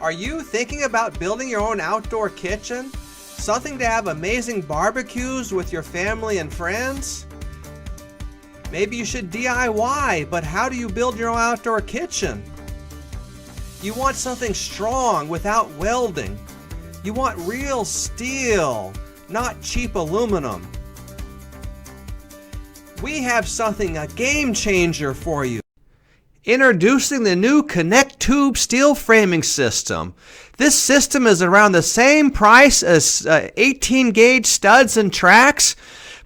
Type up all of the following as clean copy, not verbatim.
Are you thinking about building your own outdoor kitchen? Something to have amazing barbecues with your family and friends? Maybe you should DIY, but how do you build your own outdoor kitchen? You want something strong without welding. You want real steel, not cheap aluminum. We have something, a game changer for you. Introducing the new ConnecTubes steel framing system. This system is around the same price as 18 gauge studs and tracks,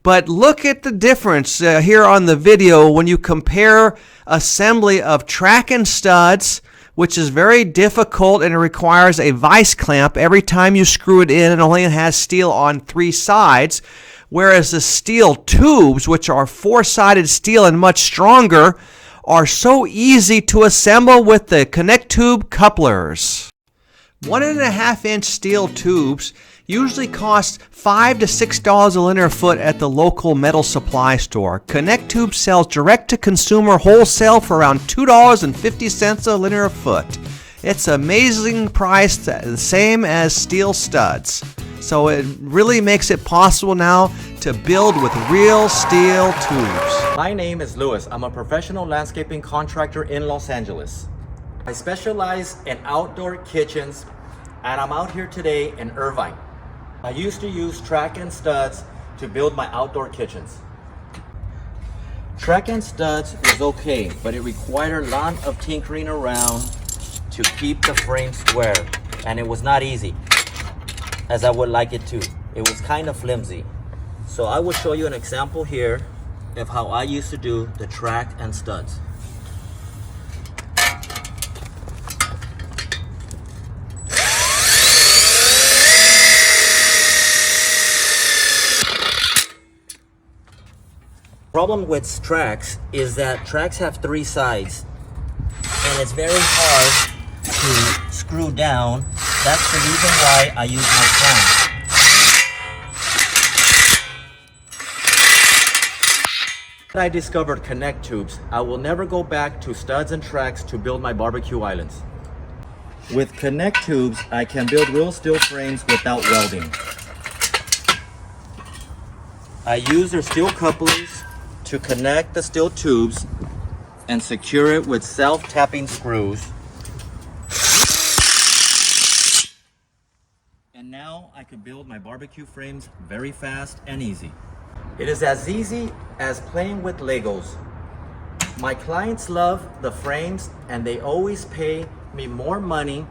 but look at the difference here on the video when you compare assembly of track and studs, which is very difficult and it requires a vice clamp every time you screw it in. It only has steel on 3 sides, whereas the steel tubes, which are 4-sided steel and much stronger, are so easy to assemble with the ConnecTube couplers. 1.5-inch steel tubes usually cost $5 to $6 a linear foot at the local metal supply store. ConnecTube sells direct to consumer wholesale for around $2.50 a linear foot. It's an amazing price, the same as steel studs. So it really makes it possible now to build with real steel tubes. My name is Louis. I'm a professional landscaping contractor in Los Angeles. I specialize in outdoor kitchens, and I'm out here today in Irvine. I used to use track and studs to build my outdoor kitchens. Track and studs was okay, but it required a lot of tinkering around to keep the frame square, and it was not easy as I would like it to. It was kind of flimsy. So I will show you an example here of how I used to do the track and studs. Problem with tracks is that tracks have 3 sides and it's very hard to screw down. That's the reason why I use my clamp. I discovered ConnecTubes. I will never go back to studs and tracks to build my barbecue islands. With ConnecTubes, I can build real steel frames without welding. I use their steel couplers to connect the steel tubes and secure it with self-tapping screws. And now I can build my barbecue frames very fast and easy. It is as easy as playing with Legos. My clients love the frames and they always pay me more money.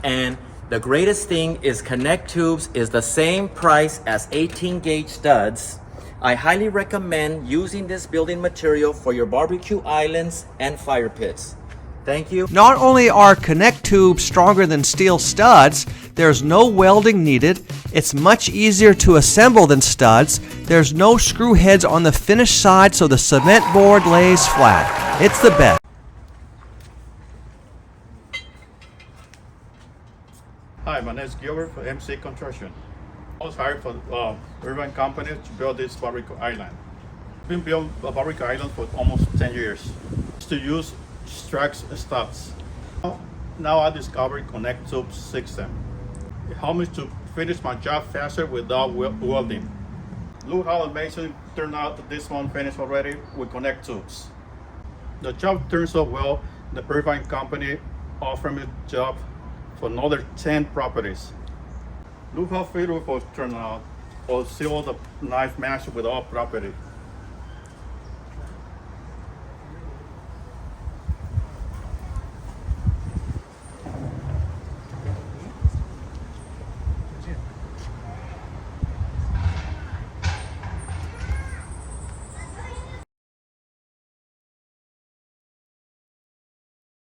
And the greatest thing is ConnecTubes is the same price as 18 gauge studs. I highly recommend using this building material for your barbecue islands and fire pits. Thank you. Not only are ConnecTubes stronger than steel studs, there's no welding needed. It's much easier to assemble than studs. There's no screw heads on the finished side, so the cement board lays flat. It's the best. Hi, my name is Gilbert for MC Construction. I was hired for Irvine company to build this barbecue island. I've been building a barbecue island for almost 10 years. To use tracks and studs. Now I discovered ConnecTubes system. It helped me to finish my job faster without welding. Look how amazing turned out this one finished already with ConnecTubes. The job turns out well. The Irvine company offered me a job for another 10 properties. Look how beautiful it turned out. I'll see all the knife matched with all property.